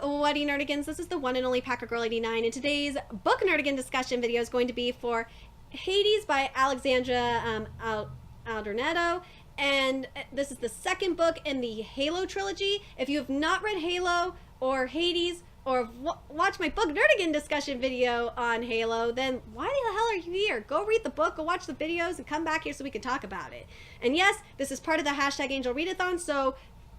What Nerdigans? This is the one and only Packer Girl 89, and today's book Nerdigan discussion video is going to be for Hades by Alexandra Adornetto, and this is the second book in the Halo trilogy. If you have not read Halo or Hades or watch my book Nerdigan discussion video on Halo, then why the hell are you here? Go read the book, go watch the videos, and come back here so we can talk about it. And yes, this is part of the #AngelReadAthon, so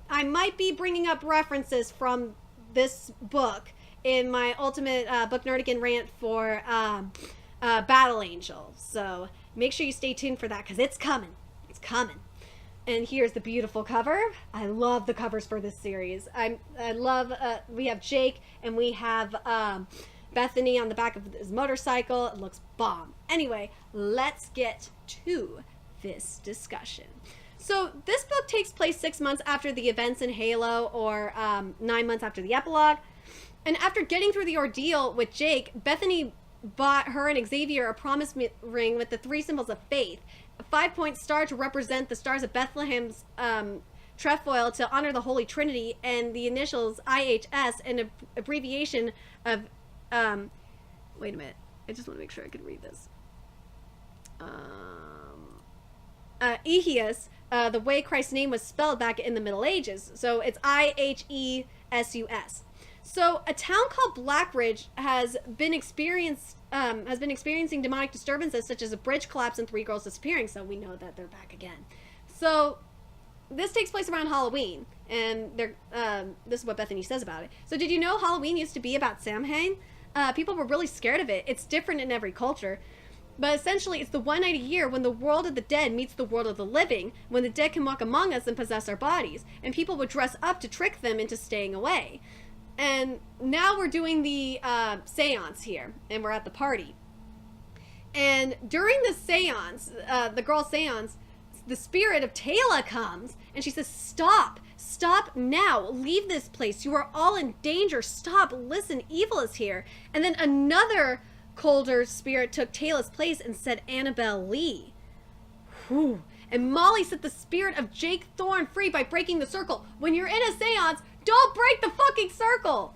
I might be bringing up references from this book in my ultimate book Nerdigan rant for Battle Angel. So make sure you stay tuned for that, because it's coming. It's coming. And here's the beautiful cover. I love the covers for this series. I love, we have Jake and we have Bethany on the back of his motorcycle. It looks bomb. Anyway, let's get to this discussion. So this book takes place 6 months after the events in Halo, or 9 months after the epilogue. And after getting through the ordeal with Jake, Bethany bought her and Xavier a promise ring with the 3 symbols of faith. A 5-point star to represent the stars of Bethlehem's trefoil to honor the Holy Trinity, and the initials IHS, an abbreviation of, wait a minute, I just want to make sure I can read this. Ehius, the way Christ's name was spelled back in the Middle Ages. So it's IHESUS. So a town called Blackridge has been experiencing demonic disturbances such as a bridge collapse and 3 girls disappearing. So we know that they're back again. So this takes place around Halloween, and this is what Bethany says about it. So did you know Halloween used to be about Samhain? People were really scared of it. It's different in every culture. But essentially, it's the one night a year when the world of the dead meets the world of the living, when the dead can walk among us and possess our bodies, and people would dress up to trick them into staying away. And now we're doing the seance here, and we're at the party. And during the seance, the girl seance, the spirit of Taylor comes, and she says, "Stop! Stop now! Leave this place! You are all in danger! Stop! Listen, evil is here!" And then another colder spirit took Taylor's place and said, "Annabelle Lee." Whew. And Molly set the spirit of Jake Thorne free by breaking the circle. When you're in a seance, don't break the fucking circle.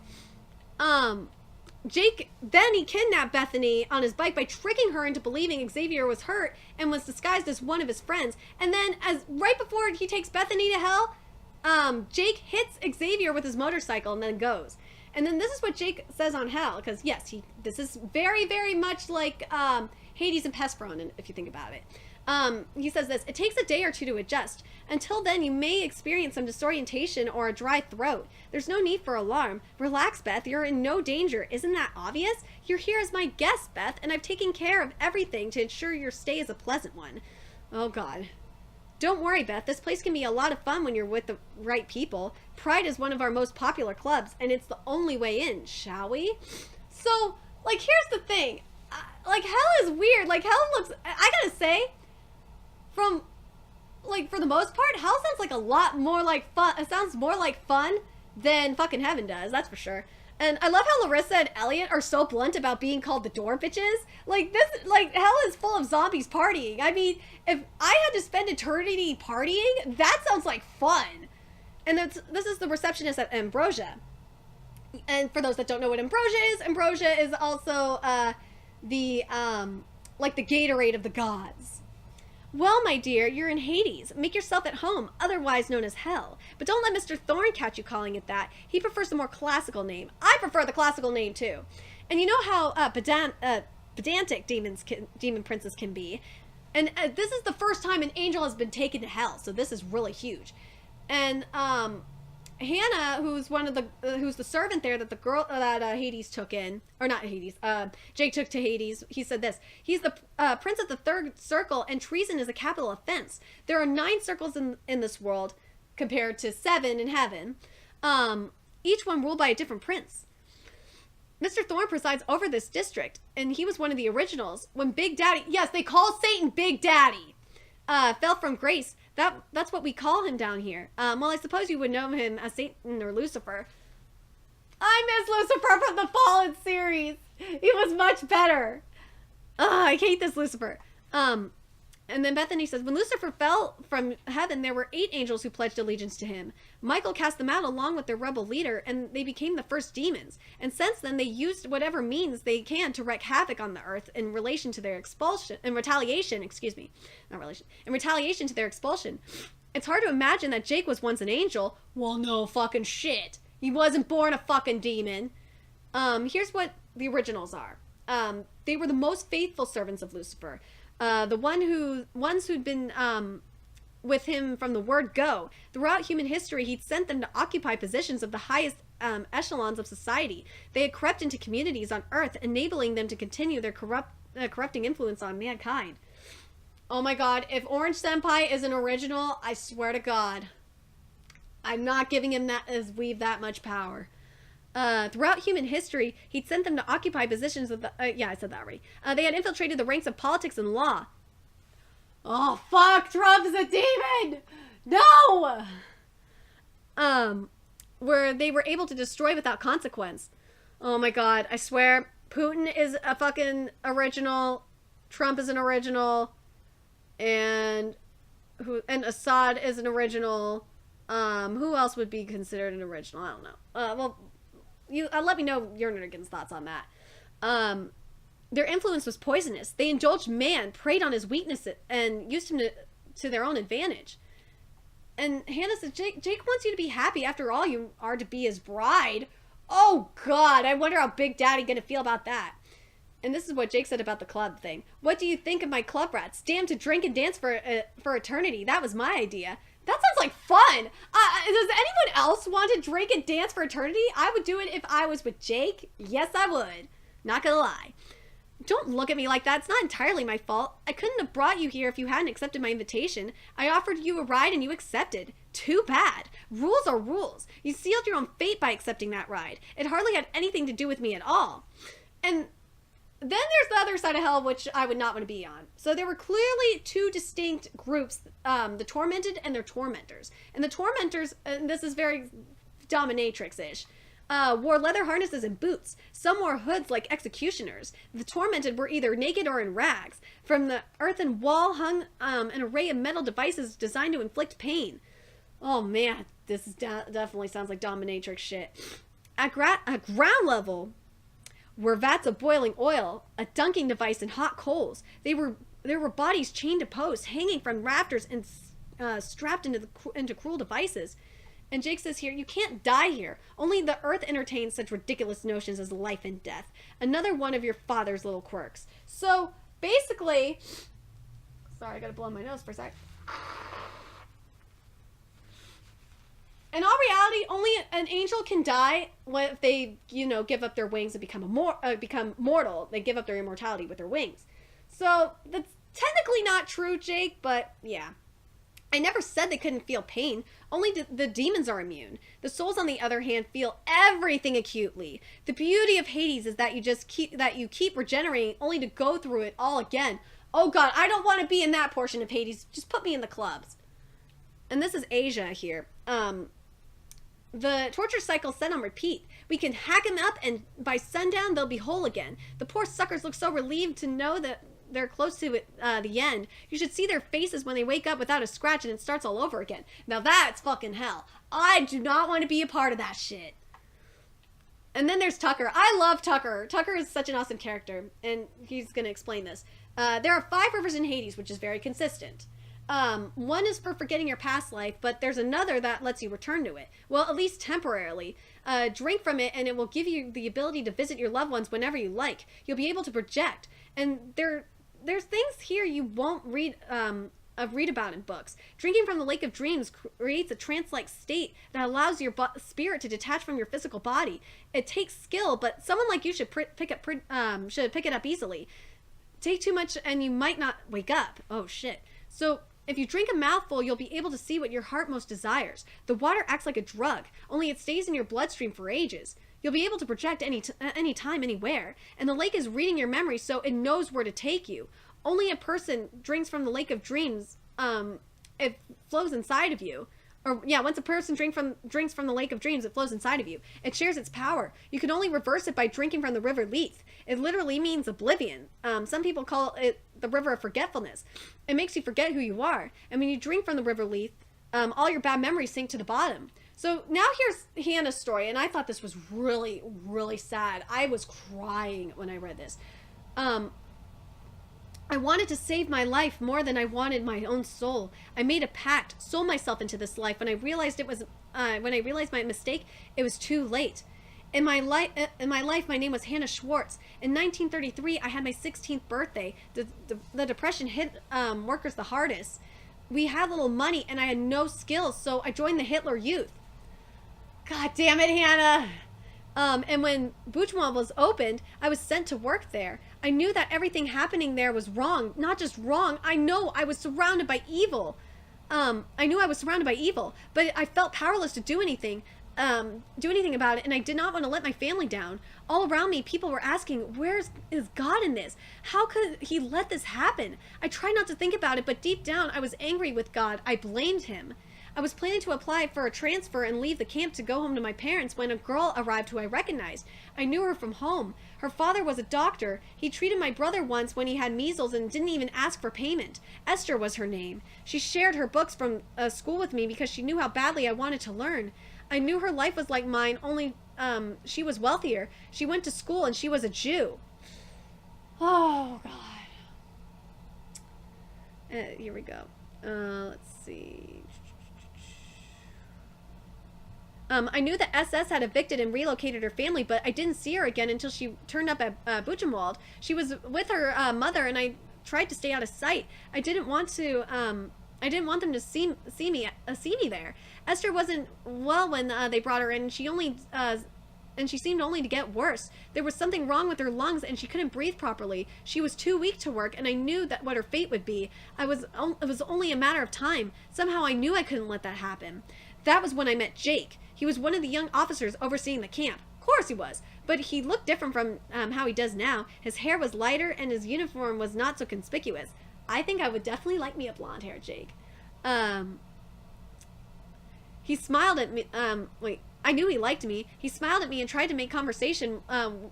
Jake, then he kidnapped Bethany on his bike by tricking her into believing Xavier was hurt and was disguised as one of his friends. And then right before he takes Bethany to hell, Jake hits Xavier with his motorcycle and then goes. And then this is what Jake says on hell, because yes, this is very, very much like Hades and Pesperon, if you think about it. He says this: "It takes a day or 2 to adjust. Until then, you may experience some disorientation or a dry throat. There's no need for alarm. Relax, Beth. You're in no danger. Isn't that obvious? You're here as my guest, Beth, and I've taken care of everything to ensure your stay is a pleasant one." Oh, God. "Don't worry, Beth. This place can be a lot of fun when you're with the right people. Pride is one of our most popular clubs, and it's the only way in, shall we?" So, like, here's the thing. Like, hell is weird. Like, hell looks... I gotta say, for the most part, hell sounds like a lot more like fun. It sounds more like fun than fucking heaven does, that's for sure. And I love how Larissa and Elliot are so blunt about being called the door bitches. Like, hell is full of zombies partying. I mean, if I had to spend eternity partying, that sounds like fun. And this is the receptionist at Ambrosia. And for those that don't know what Ambrosia is also the Gatorade of the gods. "Well, my dear, you're in Hades. Make yourself at home, otherwise known as hell. But don't let Mr. Thorne catch you calling it that. He prefers the more classical name. I prefer the classical name, too. And you know how pedantic demon princes can be. And this is the first time an angel has been taken to hell, so this is really huge. And Hannah, who's the servant there that the girl that Hades took in, or not Hades, Jake took to Hades. He said this: "He's the prince of the 3rd circle, and treason is a capital offense. There are 9 circles in this world, compared to 7 in heaven. Each one ruled by a different prince. Mr. Thorne presides over this district, and he was one of the originals. When Big Daddy, yes, they call Satan Big Daddy, fell from grace. That's what we call him down here. Well, I suppose you would know him as Satan or Lucifer." I miss Lucifer from the Fallen series. He was much better. I hate this Lucifer. And then Bethany says, when Lucifer fell from heaven, there were 8 angels who pledged allegiance to him. Michael cast them out along with their rebel leader, and they became the first demons. And since then, they used whatever means they can to wreak havoc on the earth in relation to their expulsion, in retaliation to their expulsion. It's hard to imagine that Jake was once an angel. Well, no fucking shit. He wasn't born a fucking demon. Here's what the originals are. They were the most faithful servants of Lucifer. The ones who'd been with him from the word go. Throughout human history, he'd sent them to occupy positions of the highest echelons of society. They had crept into communities on Earth, enabling them to continue their corrupting influence on mankind. Oh my god, if Orange Senpai is an original, I swear to God, I'm not giving him his weave that much power. Throughout human history, he'd sent them to occupy positions of the... yeah, I said that already. They had infiltrated the ranks of politics and law. Oh, fuck! Trump's a demon! No! Where they were able to destroy without consequence. Oh my god, I swear, Putin is a fucking original, Trump is an original, and Assad is an original. Who else would be considered an original? I don't know. Well... You let me know your Nerdigan's thoughts on that. Their influence was poisonous. They indulged man, preyed on his weaknesses, and used him to their own advantage. And Hannah says, Jake wants you to be happy. After all, you are to be his bride. Oh, God. I wonder how Big Daddy gonna feel about that. And this is what Jake said about the club thing. What do you think of my club rats? Damn to drink and dance for eternity. That was my idea. That sounds like fun. Does anyone else want to drink and dance for eternity? I would do it if I was with Jake. Yes, I would. Not gonna lie. Don't look at me like that. It's not entirely my fault. I couldn't have brought you here if you hadn't accepted my invitation. I offered you a ride and you accepted. Too bad. Rules are rules. You sealed your own fate by accepting that ride. It hardly had anything to do with me at all. And then there's the other side of hell, which I would not want to be on. So there were clearly 2 distinct groups, the tormented and their tormentors. And the tormentors, and this is very dominatrix-ish, wore leather harnesses and boots. Some wore hoods like executioners. The tormented were either naked or in rags. From the earthen wall hung an array of metal devices designed to inflict pain. Oh man, this is definitely sounds like dominatrix shit. At ground level were vats of boiling oil, a dunking device, and hot coals. There were bodies chained to posts, hanging from rafters, and strapped into cruel devices. And Jake says here, you can't die here. Only the earth entertains such ridiculous notions as life and death. Another one of your father's little quirks. So, basically... Sorry, I gotta blow my nose for a sec. In all reality, only an angel can die if they, give up their wings and become mortal. They give up their immortality with their wings. So, that's technically not true, Jake, but yeah. I never said they couldn't feel pain. Only the demons are immune. The souls, on the other hand, feel everything acutely. The beauty of Hades is that you keep regenerating only to go through it all again. Oh god, I don't want to be in that portion of Hades. Just put me in the clubs. And this is Asia here. The torture cycle set on repeat. We can hack them up, and by sundown, they'll be whole again. The poor suckers look so relieved to know that they're close to the end. You should see their faces when they wake up without a scratch and it starts all over again. Now that's fucking hell. I do not want to be a part of that shit. And then there's Tucker. I love Tucker. Tucker is such an awesome character, and he's going to explain this. There are 5 rivers in Hades, which is very consistent. One is for forgetting your past life, but there's another that lets you return to it. Well, at least temporarily. Drink from it, and it will give you the ability to visit your loved ones whenever you like. You'll be able to project. And there's things here you won't read about in books. Drinking from the Lake of Dreams creates a trance-like state that allows your spirit to detach from your physical body. It takes skill, but someone like you should pick it up easily. Take too much, and you might not wake up. Oh shit. So, if you drink a mouthful, you'll be able to see what your heart most desires. The water acts like a drug, only it stays in your bloodstream for ages. You'll be able to project any time, anywhere. And the lake is reading your memory, so it knows where to take you. Only a person drinks from the Lake of Dreams, it flows inside of you. or yeah, once a person drinks from the lake of dreams, it flows inside of you. It shares its power. You can only reverse it by drinking from the river Lethe. It literally means oblivion. Some people call it the river of forgetfulness. It makes you forget who you are. And when you drink from the river Lethe, all your bad memories sink to the bottom. So now here's Hannah's story, and I thought this was really, really sad. I was crying when I read this. I wanted to save my life more than I wanted my own soul. I made a pact, sold myself into this life. When I realized my mistake, it was too late. In my life, my name was Hannah Schwartz. In 1933, I had my 16th birthday. The Depression hit workers the hardest. We had little money, and I had no skills, so I joined the Hitler Youth. God damn it, Hannah. And when Buchenwald was opened, I was sent to work there. I knew that everything happening there was wrong. Not just wrong, I know I was surrounded by evil. But I felt powerless to do anything about it, and I did not want to let my family down. All around me, people were asking, where is God in this? How could he let this happen? I tried not to think about it, but deep down, I was angry with God. I blamed him. I was planning to apply for a transfer and leave the camp to go home to my parents when a girl arrived who I recognized. I knew her from home. Her father was a doctor. He treated my brother once when he had measles and didn't even ask for payment. Esther was her name. She shared her books from school with me because she knew how badly I wanted to learn. I knew her life was like mine, only she was wealthier. She went to school and she was a Jew. Oh, God. Here we go. Let's see. I knew that SS had evicted and relocated her family, but I didn't see her again until she turned up at Buchenwald. She was with her mother, and I tried to stay out of sight. I didn't want them to see me there. Esther wasn't well when they brought her in. And she seemed only to get worse. There was something wrong with her lungs, and she couldn't breathe properly. She was too weak to work, and I knew that what her fate would be. It was only a matter of time. Somehow I knew I couldn't let that happen. That was when I met Jake. He was one of the young officers overseeing the camp. Of course he was, but he looked different from how he does now. His hair was lighter, and his uniform was not so conspicuous. I think I would definitely like me a blonde-haired Jake. He smiled at me. I knew he liked me. He smiled at me and tried to make conversation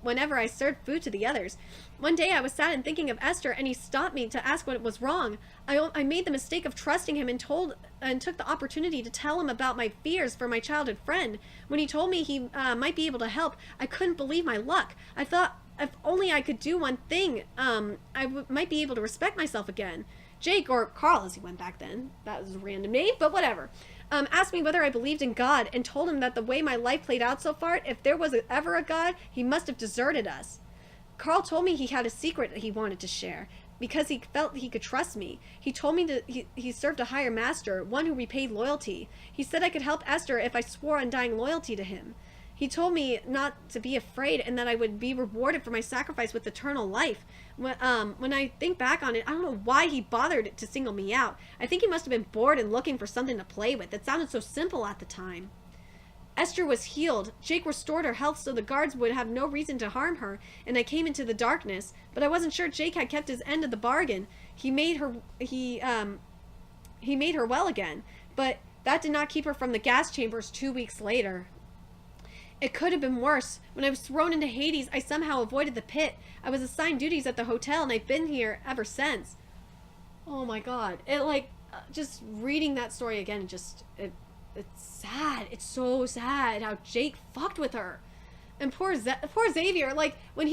whenever I served food to the others. One day I was sad and thinking of Esther, and he stopped me to ask what was wrong. I made the mistake of trusting him and took the opportunity to tell him about my fears for my childhood friend. When he told me he might be able to help, I couldn't believe my luck. I thought if only I could do one thing, might be able to respect myself again. Jake, or Carl as he went back then, that was a random name, but whatever, asked me whether I believed in God, and told him that the way my life played out so far, if there was ever a God, he must have deserted us. Carl told me he had a secret that he wanted to share, because he felt he could trust me. He told me he served a higher master, one who repaid loyalty. He said I could help Esther if I swore undying loyalty to him. He told me not to be afraid, and that I would be rewarded for my sacrifice with eternal life. When I think back on it, I don't know why he bothered to single me out. I think he must have been bored and looking for something to play with. It sounded so simple at the time. Esther was healed. Jake restored her health so the guards would have no reason to harm her, and I came into the darkness. But I wasn't sure Jake had kept his end of the bargain. He made her well again, but that did not keep her from the gas chambers 2 weeks later. It could have been worse. When I was thrown into Hades, I somehow avoided the pit. I was assigned duties at the hotel, and I've been here ever since. Oh my God. Just reading that story again, it's sad. It's so sad how Jake fucked with her. And poor Xavier, when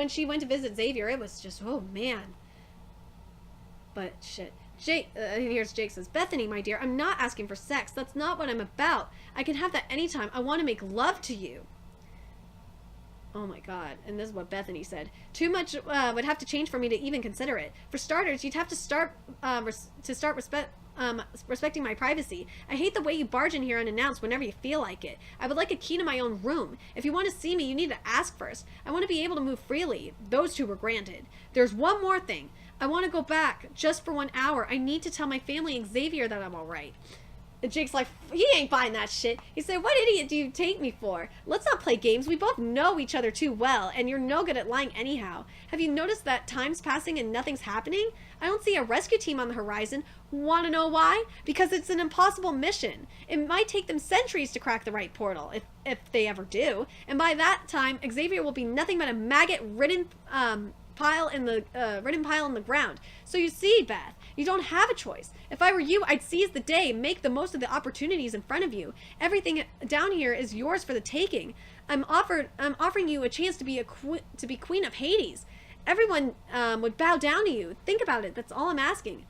she went to visit Xavier, it was just, oh man. But shit. Here's Jake says, Bethany, my dear, I'm not asking for sex. That's not what I'm about. I can have that anytime. I want to make love to you. Oh my God. And this is what Bethany said. Too much would have to change for me to even consider it. For starters, you'd have to start respecting my privacy. I hate the way you barge in here unannounced whenever you feel like it. I would like a key to my own room. If you want to see me, you need to ask first. I want to be able to move freely. Those two were granted. There's one more thing. I want to go back just for 1 hour. I need to tell my family and Xavier that I'm all right. And Jake's like, he ain't buying that shit. He said, what idiot do you take me for? Let's not play games. We both know each other too well, and you're no good at lying anyhow. Have you noticed that time's passing and nothing's happening? I don't see a rescue team on the horizon. Want to know why? Because it's an impossible mission. It might take them centuries to crack the right portal, if they ever do. And by that time, Xavier will be nothing but a maggot-ridden pile in the ground. So you see, Beth, you don't have a choice. If I were you, I'd seize the day, make the most of the opportunities in front of you. Everything down here is yours for the taking. I'm offering you a chance to be queen of Hades. Everyone would bow down to you. Think about it. That's all I'm asking.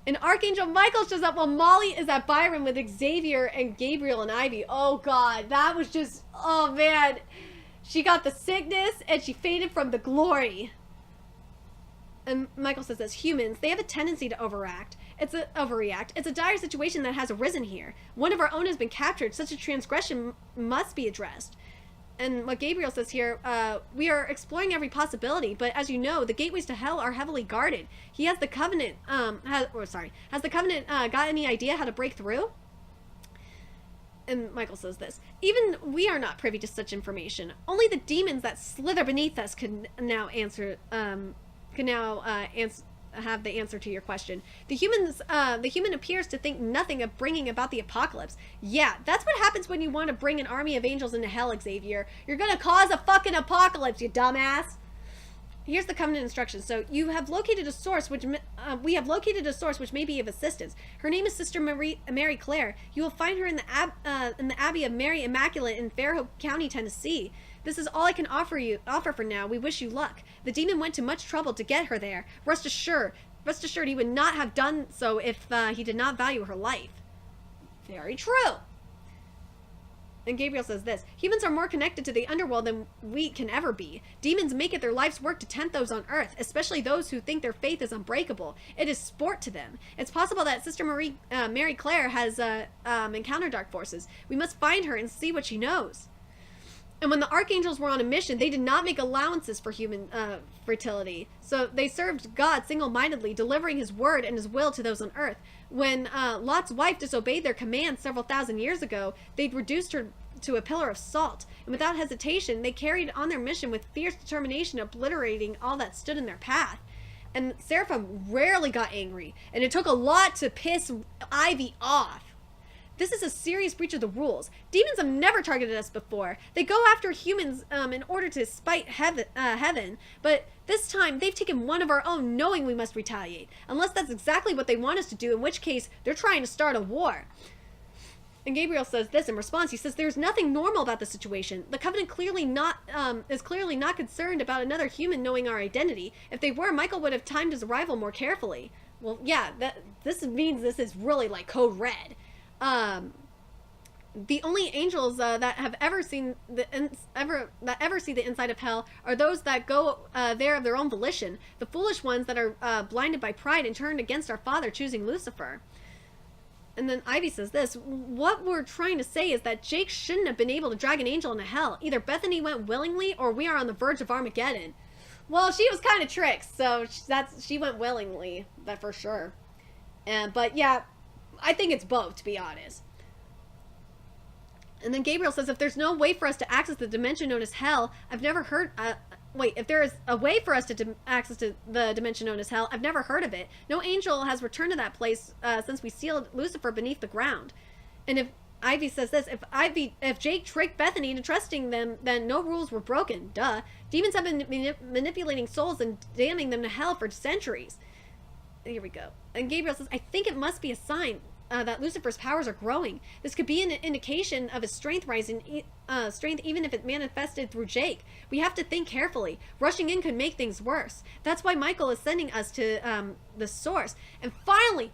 And Archangel Michael shows up while Molly is at Byron with Xavier and Gabriel and Ivy. Oh God, that was just, oh man. She got the sickness and she faded from the glory. And Michael says this, humans, they have a tendency to overreact. It's a dire situation that has arisen here. One of our own has been captured. Such a transgression must be addressed. And what Gabriel says here, we are exploring every possibility, but as you know, the gateways to hell are heavily guarded. Has the Covenant, has the Covenant got any idea how to break through? And Michael says this, even we are not privy to such information. Only the demons that slither beneath us can now have the answer to your question. The human appears to think nothing of bringing about the apocalypse. Yeah, that's what happens when you want to bring an army of angels into hell, Xavier. You're gonna cause a fucking apocalypse, you dumbass. Here's the Covenant instructions. So you have located a source which we have located a source which may be of assistance. Her name is Sister Mary Claire. You will find her in the Abbey of Mary Immaculate in Fairhope County, Tennessee. This is all I can offer for now. We wish you luck. The demon went to much trouble to get her there. Rest assured he would not have done so if he did not value her life. Very true. And Gabriel says this, humans are more connected to the underworld than we can ever be. Demons make it their life's work to tempt those on earth, especially those who think their faith is unbreakable. It is sport to them. It's possible that Sister Mary Claire has encountered dark forces. We must find her and see what she knows. And when the archangels were on a mission, they did not make allowances for human fertility. So they served God single-mindedly, delivering his word and his will to those on earth. When Lot's wife disobeyed their commands several thousand years ago, they'd reduced her to a pillar of salt. And without hesitation, they carried on their mission with fierce determination, obliterating all that stood in their path. And Seraphim rarely got angry, and it took a lot to piss Ivy off. This is a serious breach of the rules. Demons have never targeted us before. They go after humans in order to spite heaven, but this time they've taken one of our own, knowing we must retaliate. Unless that's exactly what they want us to do, in which case they're trying to start a war. And Gabriel says this in response. He says, there's nothing normal about the situation. The Covenant is clearly not concerned about another human knowing our identity. If they were, Michael would have timed his arrival more carefully. Well, yeah, this means this is really like code red. The only angels that have ever seen ever see the inside of hell are those that go there of their own volition. The foolish ones that are blinded by pride and turned against our Father, choosing Lucifer. And then Ivy says this, what we're trying to say is that Jake shouldn't have been able to drag an angel into hell. Either Bethany went willingly or we are on the verge of Armageddon. Well, she was kind of tricked, so she went willingly, that for sure. But yeah, I think it's both, to be honest. And then Gabriel says, if there's no way for us to access the dimension known as hell, I've never heard... if there is a way for us to access to the dimension known as hell, I've never heard of it. No angel has returned to that place since we sealed Lucifer beneath the ground. And if Ivy says this, if Jake tricked Bethany into trusting them, then no rules were broken. Duh. Demons have been manipulating souls and damning them to hell for centuries. Here we go. And Gabriel says, I think it must be a sign that Lucifer's powers are growing. This could be an indication of his strength rising, even if it manifested through Jake. We have to think carefully. Rushing in could make things worse. That's why Michael is sending us to the source. And finally,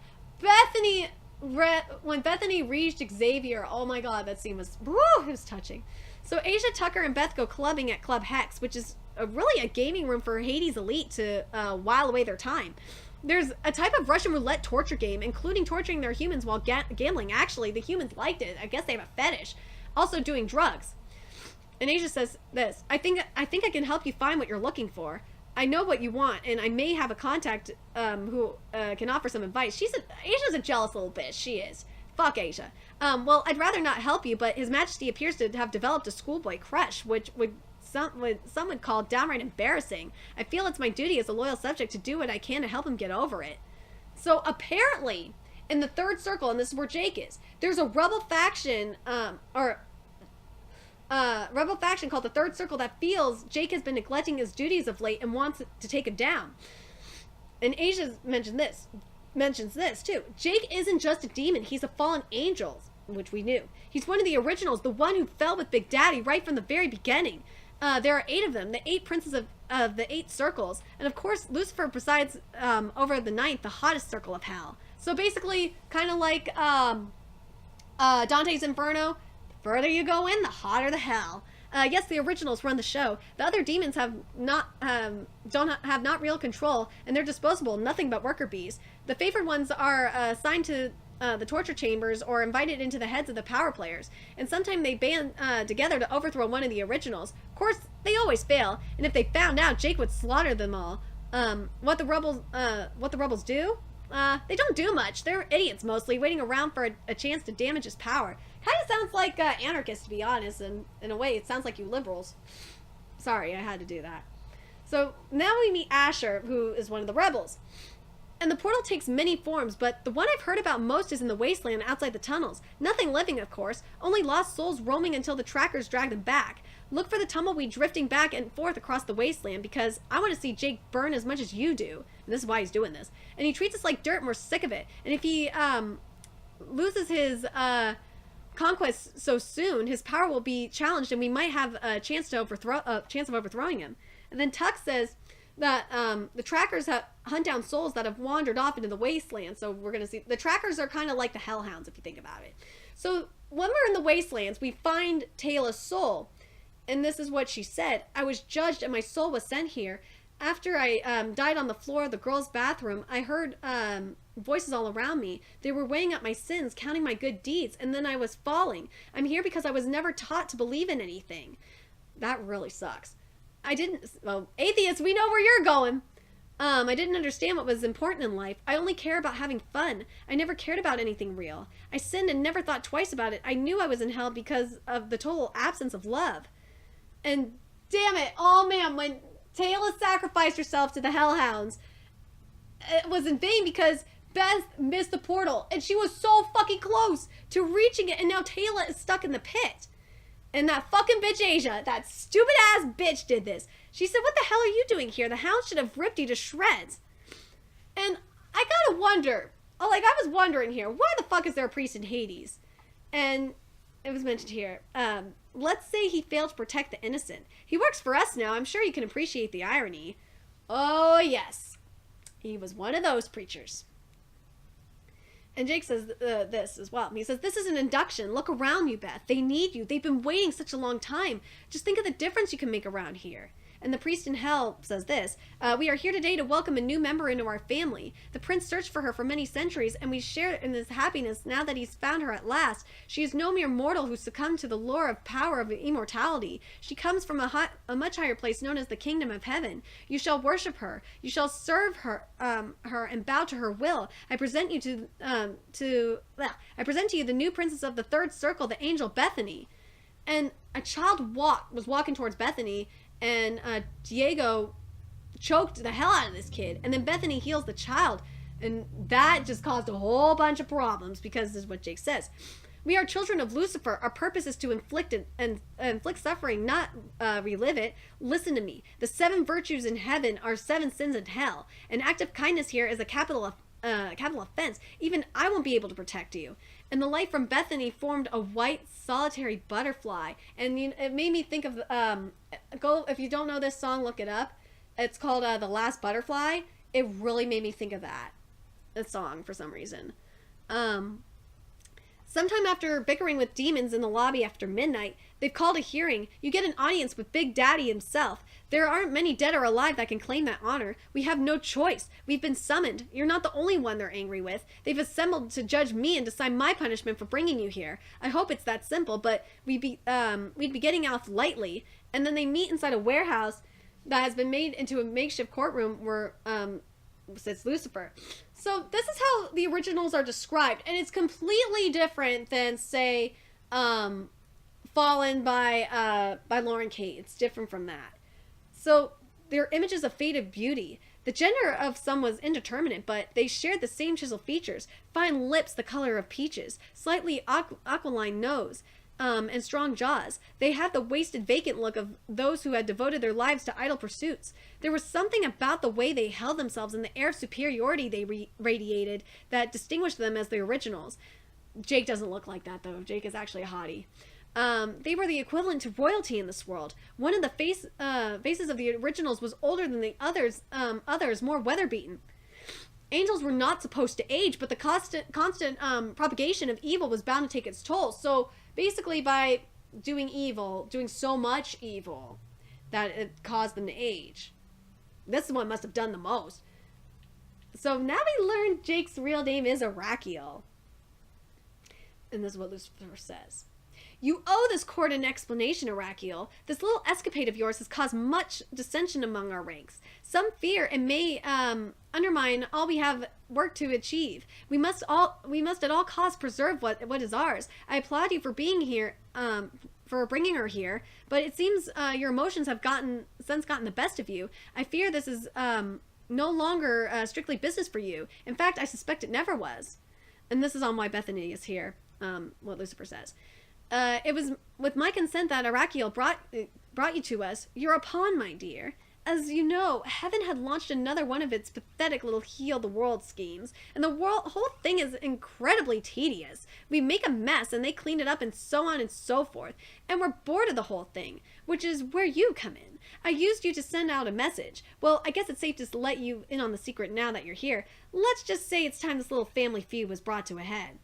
when Bethany reached Xavier, oh my god, that scene was, woo, it was touching. So Asia, Tucker, and Beth go clubbing at Club Hex, which is really a gaming room for Hades elite to while away their time. There's a type of Russian roulette torture game, including torturing their humans while gambling. Actually, the humans liked it. I guess they have a fetish. Also doing drugs. And Asia says this, I think I can help you find what you're looking for. I know what you want, and I may have a contact who can offer some advice. Asia's a jealous little bitch. She is. fuck, Asia. Well, I'd rather not help you, but His Majesty appears to have developed a schoolboy crush, which some would call downright embarrassing. I feel it's my duty as a loyal subject to do what I can to help him get over it. So apparently, in the third circle, and this is where Jake is, there's a rebel faction, rebel faction called the Third Circle that feels Jake has been neglecting his duties of late and wants to take him down. And Asia mentions this too. Jake isn't just a demon, he's a fallen angel, which we knew. He's one of the originals, the one who fell with Big Daddy right from the very beginning. There are 8 of them, the 8 princes of the 8 circles. And of course, Lucifer presides over the 9th, the hottest circle of hell. So basically, kind of like Dante's Inferno, the further you go in, the hotter the hell. Yes, the originals run the show. The other demons have not real control, and they're disposable, nothing but worker bees. The favored ones are assigned to the torture chambers or invited into the heads of the power players, and sometimes they band together to overthrow one of the originals. Of course, they always fail, and if they found out, Jake would slaughter them all. What the rebels do? They don't do much. They're idiots mostly, waiting around for a chance to damage his power. Kind of sounds like anarchists, to be honest, and in a way, it sounds like you liberals. Sorry, I had to do that. So now we meet Asher, who is one of the rebels. And the portal takes many forms, but the one I've heard about most is in the wasteland outside the tunnels. Nothing living, of course, only lost souls roaming until the trackers drag them back. Look for the tumbleweed drifting back and forth across the wasteland, because I want to see Jake burn as much as you do. And this is why he's doing this. And he treats us like dirt and we're sick of it. And if he loses his conquest so soon, his power will be challenged and we might have a chance of overthrowing him. And then Tuck says that the trackers hunt down souls that have wandered off into the wasteland. So we're going to see, the trackers are kind of like the hellhounds if you think about it. So when we're in the wastelands, we find Taylor's soul. And this is what she said. I was judged and my soul was sent here. After I died on the floor of the girls' bathroom, I heard voices all around me. They were weighing up my sins, counting my good deeds, and then I was falling. I'm here because I was never taught to believe in anything. That really sucks. Atheists, we know where you're going. I didn't understand what was important in life. I only care about having fun. I never cared about anything real. I sinned and never thought twice about it. I knew I was in hell because of the total absence of love. And damn it, oh man, when Taylor sacrificed herself to the hellhounds, it was in vain because Beth missed the portal and she was so fucking close to reaching it, and now Taylor is stuck in the pit. And that fucking bitch Asia, that stupid ass bitch did this. She said, what the hell are you doing here? The hound should have ripped you to shreds. And I gotta wonder, I was wondering here, why the fuck is there a priest in Hades? And it was mentioned here, let's say he failed to protect the innocent. He works for us now. I'm sure you can appreciate the irony. Oh, yes. He was one of those preachers. And Jake says this as well. He says, this is an induction. Look around you, Beth. They need you. They've been waiting such a long time. Just think of the difference you can make around here. And the priest in hell says this, we are here today to welcome a new member into our family. The prince searched for her for many centuries, and we share in this happiness now that he's found her at last. She is no mere mortal who succumbed to the lure of power of immortality. She comes from a much higher place known as the kingdom of heaven. You shall worship her. You shall serve her, and bow to her will. I present you to you the new princess of the third circle, the angel Bethany. And a child was walking towards Bethany, and Diego choked the hell out of this kid, and then Bethany heals the child, and that just caused a whole bunch of problems, because this is what Jake says. We are children of Lucifer. Our purpose is to inflict suffering, not relive it. Listen to me. The 7 virtues in heaven are 7 sins in hell. An act of kindness here is a capital offense. Even I won't be able to protect you. And the light from Bethany formed a white solitary butterfly, and it made me think of if you don't know this song, look it up. It's called The Last Butterfly. It really made me think of that song for some reason. Sometime after bickering with demons in the lobby after midnight, they've called a hearing. You get an audience with Big Daddy himself. There aren't many dead or alive that can claim that honor. We have no choice. We've been summoned. You're not the only one they're angry with. They've assembled to judge me and decide my punishment for bringing you here. I hope it's that simple, but we'd be getting off lightly. And then they meet inside a warehouse that has been made into a makeshift courtroom where says Lucifer. So this is how the originals are described, and it's completely different than, say, Fallen by Lauren Kate. It's different from that. So they're images of faded beauty. The gender of some was indeterminate, but they shared the same chiseled features: fine lips the color of peaches, slightly aquiline nose, and strong jaws. They had the wasted, vacant look of those who had devoted their lives to idle pursuits. There was something about the way they held themselves and the air of superiority they radiated that distinguished them as the originals. Jake doesn't look like that, though. Jake is actually a hottie. They were the equivalent to royalty in this world. One of the faces of the originals was older than the others, more weather-beaten. Angels were not supposed to age, but the constant propagation of evil was bound to take its toll. So basically, by doing evil, doing so much evil, that it caused them to age. This is what must have done the most. So now we learn Jake's real name is Arakiel. And this is what Lucifer says. You owe this court an explanation, Arakiel. This little escapade of yours has caused much dissension among our ranks. Some fear it may undermine all we have worked to achieve. We must at all costs preserve what is ours. I applaud you for being here, for bringing her here, but it seems your emotions have gotten the best of you. I fear this is no longer strictly business for you. In fact, I suspect it never was. And this is on why Bethany is here, what Lucifer says. It was with my consent that Arakiel brought you to us. You're a pawn, my dear. As you know, Heaven had launched another one of its pathetic little heal-the-world schemes, and the whole thing is incredibly tedious. We make a mess, and they clean it up, and so on and so forth, and we're bored of the whole thing, which is where you come in. I used you to send out a message. Well, I guess it's safe to let you in on the secret now that you're here. Let's just say it's time this little family feud was brought to a head.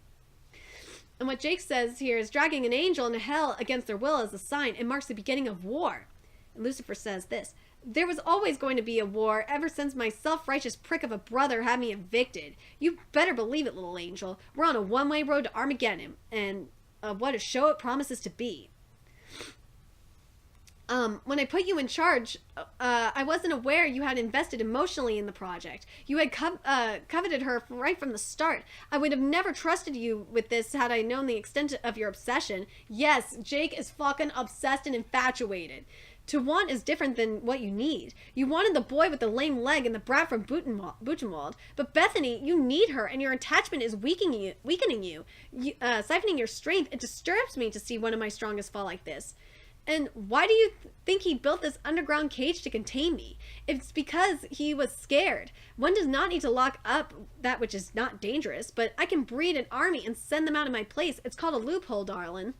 And what Jake says here is dragging an angel into hell against their will is a sign. It marks the beginning of war. And Lucifer says this. There was always going to be a war ever since my self-righteous prick of a brother had me evicted. You better believe it, little angel. We're on a one-way road to Armageddon, and what a show it promises to be. When I put you in charge, I wasn't aware you had invested emotionally in the project. You had coveted her right from the start. I would have never trusted you with this had I known the extent of your obsession. Yes, Jake is fucking obsessed and infatuated. To want is different than what you need. You wanted the boy with the lame leg and the brat from Buchenwald. But Bethany, you need her, and your attachment is weakening you, siphoning your strength. It disturbs me to see one of my strongest fall like this. And why do you think he built this underground cage to contain me? It's because he was scared. One does not need to lock up that which is not dangerous, but I can breed an army and send them out of my place. It's called a loophole, darling.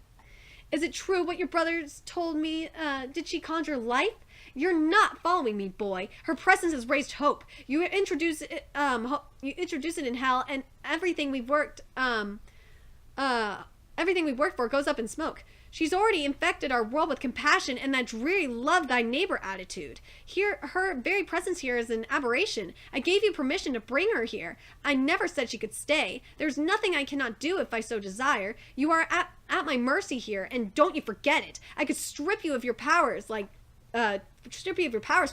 Is it true what your brothers told me? Did she conjure life? You're not following me, boy. Her presence has raised hope. You introduce it in hell, and everything we've worked for goes up in smoke. She's already infected our world with compassion and that dreary love thy neighbor attitude. Here, her very presence here is an aberration. I gave you permission to bring her here. I never said she could stay. There's nothing I cannot do if I so desire. You are at my mercy here, and don't you forget it. I could strip you of your powers, for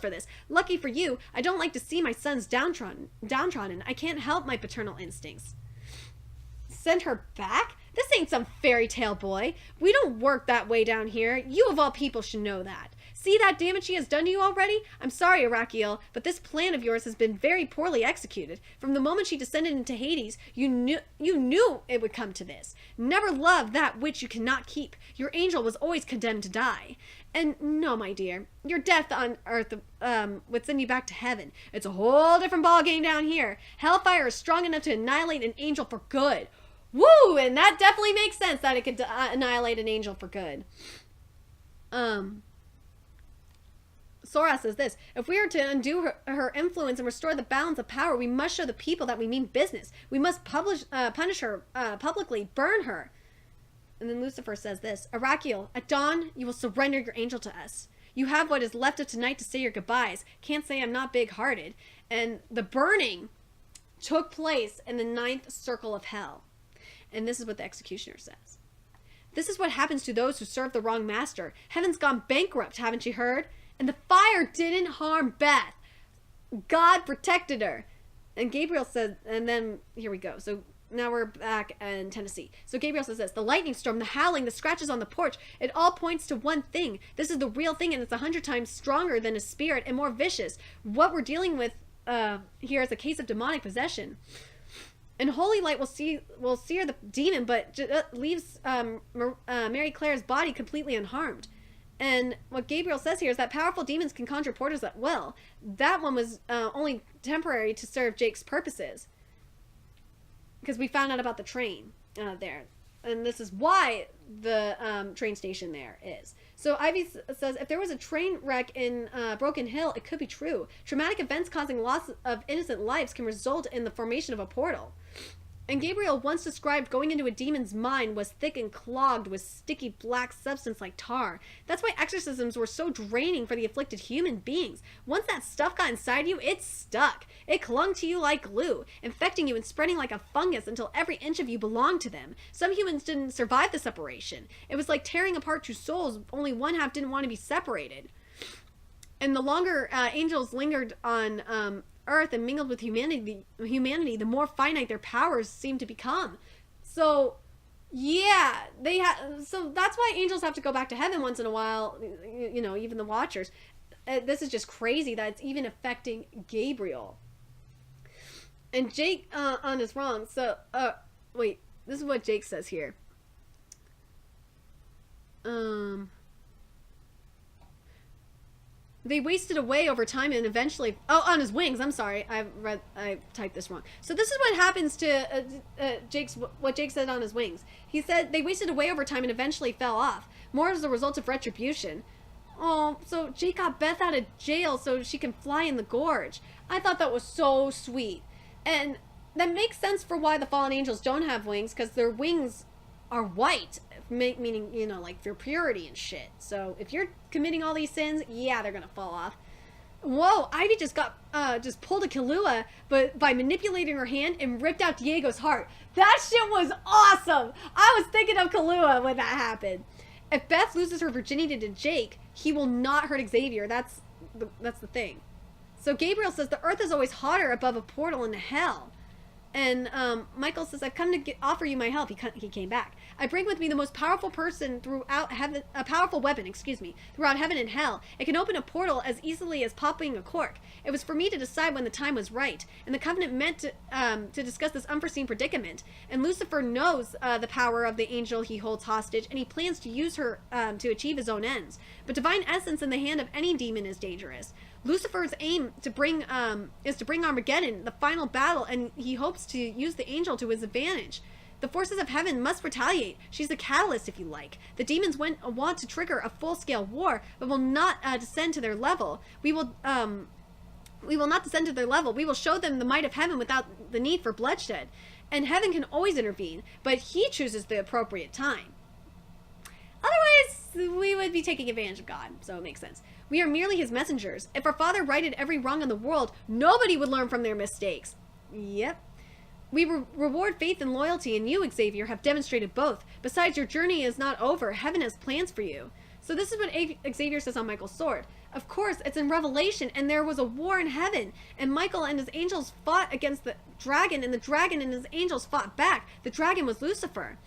this. Lucky for you, I don't like to see my sons downtrodden. I can't help my paternal instincts. Send her back? This ain't some fairy tale, boy. We don't work that way down here. You of all people should know that. See that damage she has done to you already? I'm sorry, Arakiel, but this plan of yours has been very poorly executed. From the moment she descended into Hades, you knew it would come to this. Never love that which you cannot keep. Your angel was always condemned to die. And no, my dear, your death on earth would send you back to heaven. It's a whole different ballgame down here. Hellfire is strong enough to annihilate an angel for good. Woo! And that definitely makes sense that it could annihilate an angel for good. Sora says this. If we are to undo her influence and restore the balance of power, we must show the people that we mean business. We must punish her publicly, burn her. And then Lucifer says this. Arakiel, at dawn, you will surrender your angel to us. You have what is left of tonight to say your goodbyes. Can't say I'm not big-hearted. And the burning took place in the 9th circle of hell. And this is what the executioner says. This is what happens to those who serve the wrong master. Heaven's gone bankrupt, haven't you heard? And the fire didn't harm Beth. God protected her. And Gabriel said, and then here we go. So now we're back in Tennessee. So Gabriel says this: the lightning storm, the howling, the scratches on the porch, it all points to one thing. This is the real thing, and it's 100 times stronger than a spirit and more vicious. What we're dealing with here is a case of demonic possession. And holy light will sear the demon, but leaves Mary Claire's body completely unharmed. And what Gabriel says here is that powerful demons can conjure portals at will. That one was only temporary to serve Jake's purposes. Because we found out about the train there. And this is why the train station there is. So Ivy says, if there was a train wreck in Broken Hill, it could be true. Traumatic events causing loss of innocent lives can result in the formation of a portal. And Gabriel once described going into a demon's mind was thick and clogged with sticky black substance like tar. That's why exorcisms were so draining for the afflicted human beings. Once that stuff got inside you, it stuck. It clung to you like glue, infecting you and spreading like a fungus until every inch of you belonged to them. Some humans didn't survive the separation. It was like tearing apart two souls, only one half didn't want to be separated. And the longer angels lingered on Earth and mingled with humanity, the more finite their powers seem to become. So, yeah, so that's why angels have to go back to heaven once in a while. You know, even the Watchers. This is just crazy that it's even affecting Gabriel. And Jake on is wrong. So, wait, this is what Jake says here. They wasted away over time and eventually... Oh, on his wings. I'm sorry. I typed this wrong. So this is what happens to what Jake said on his wings. He said they wasted away over time and eventually fell off. More as a result of retribution. Oh, so Jake got Beth out of jail so she can fly in the gorge. I thought that was so sweet. And that makes sense for why the fallen angels don't have wings, because their wings are white. Meaning, you know, like for purity and shit. So if you're committing all these sins, yeah, they're gonna fall off. Whoa, Ivy just pulled a Kahlua, but by manipulating her hand and ripped out Diego's heart. That shit was awesome. I was thinking of Kahlua when that happened. If Beth loses her virginity to Jake, he will not hurt Xavier. That's the thing. So Gabriel says the earth is always hotter above a portal into hell. And Michael says, I've come to offer you my help. He came back. I bring with me the most powerful person throughout heaven, a powerful weapon, throughout heaven and hell. It can open a portal as easily as popping a cork. It was for me to decide when the time was right. And the Covenant meant to discuss this unforeseen predicament. And Lucifer knows the power of the angel he holds hostage, and he plans to use her to achieve his own ends. But divine essence in the hand of any demon is dangerous. Lucifer's aim is to bring Armageddon, the final battle, and he hopes to use the angel to his advantage. The forces of heaven must retaliate. She's the catalyst, if you like. The demons want to trigger a full-scale war, but will not descend to their level. We will not descend to their level. We will show them the might of heaven without the need for bloodshed. And heaven can always intervene, but he chooses the appropriate time. Otherwise, we would be taking advantage of God, so it makes sense. We are merely his messengers. If our Father righted every wrong in the world, nobody would learn from their mistakes. Yep. We reward faith and loyalty, and you, Xavier, have demonstrated both. Besides, your journey is not over. Heaven has plans for you. So this is what Xavier says on Michael's sword. Of course, it's in Revelation, and there was a war in heaven, and Michael and his angels fought against the dragon, and the dragon and his angels fought back. The dragon was Lucifer.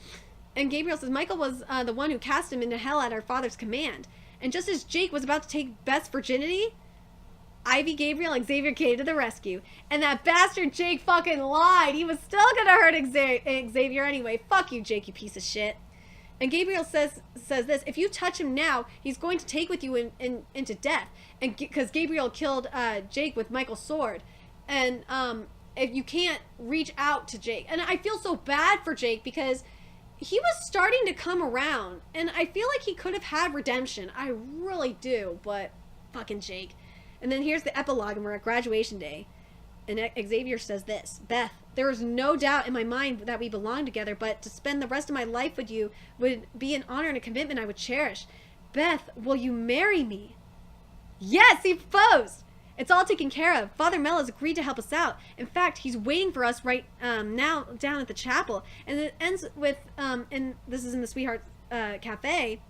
And Gabriel says Michael was the one who cast him into hell at our Father's command. And just as Jake was about to take Beth's virginity, Ivy, Gabriel, and Xavier came to the rescue. And that bastard Jake fucking lied. He was still gonna hurt Xavier anyway. Fuck you, Jake, you piece of shit. And Gabriel says this: if you touch him now, he's going to take with you into death. And because Gabriel killed Jake with Michael's sword. And if you can't reach out to Jake. And I feel so bad for Jake because he was starting to come around, and I feel like he could have had redemption. I really do, but fucking Jake. And then here's the epilogue, and we're at graduation day. And Xavier says this: Beth, there is no doubt in my mind that we belong together, but to spend the rest of my life with you would be an honor and a commitment I would cherish. Beth, will you marry me? Yes, he proposed! It's all taken care of. Father Mel has agreed to help us out. In fact, he's waiting for us right now down at the chapel. And it ends with, and this is in the Sweetheart Cafe.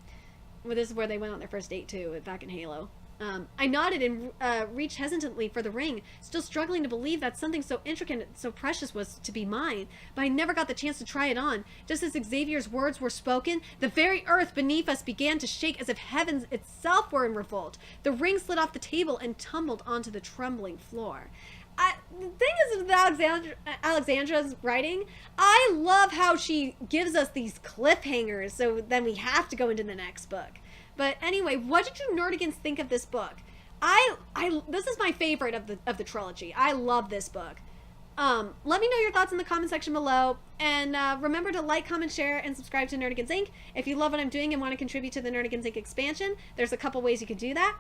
Well, this is where they went on their first date too, back in Halo. I nodded and reached hesitantly for the ring, still struggling to believe that something so intricate and so precious was to be mine. But I never got the chance to try it on. Just as Xavier's words were spoken, the very earth beneath us began to shake as if heaven itself were in revolt. The ring slid off the table and tumbled onto the trembling floor. The thing is with Alexandra's writing, I love how she gives us these cliffhangers, so then we have to go into the next book. But anyway, what did you nerdigans think of this book? This is my favorite of the trilogy. I love this book. Let me know your thoughts in the comment section below, and remember to like, comment, share, and subscribe to Nerdigans Inc. If you love what I'm doing and want to contribute to the Nerdigans Inc. expansion, there's a couple ways you could do that.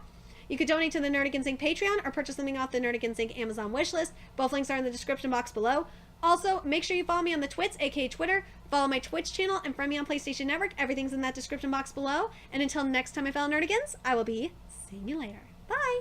You could donate to the Nerdigans Inc. Patreon or purchase something off the Nerdigans Inc. Amazon wishlist. Both links are in the description box below. Also, make sure you follow me on the Twits, aka Twitter, follow my Twitch channel, and friend me on PlayStation Network. Everything's in that description box below. And until next time, my fellow Nerdigans, I will be seeing you later. Bye!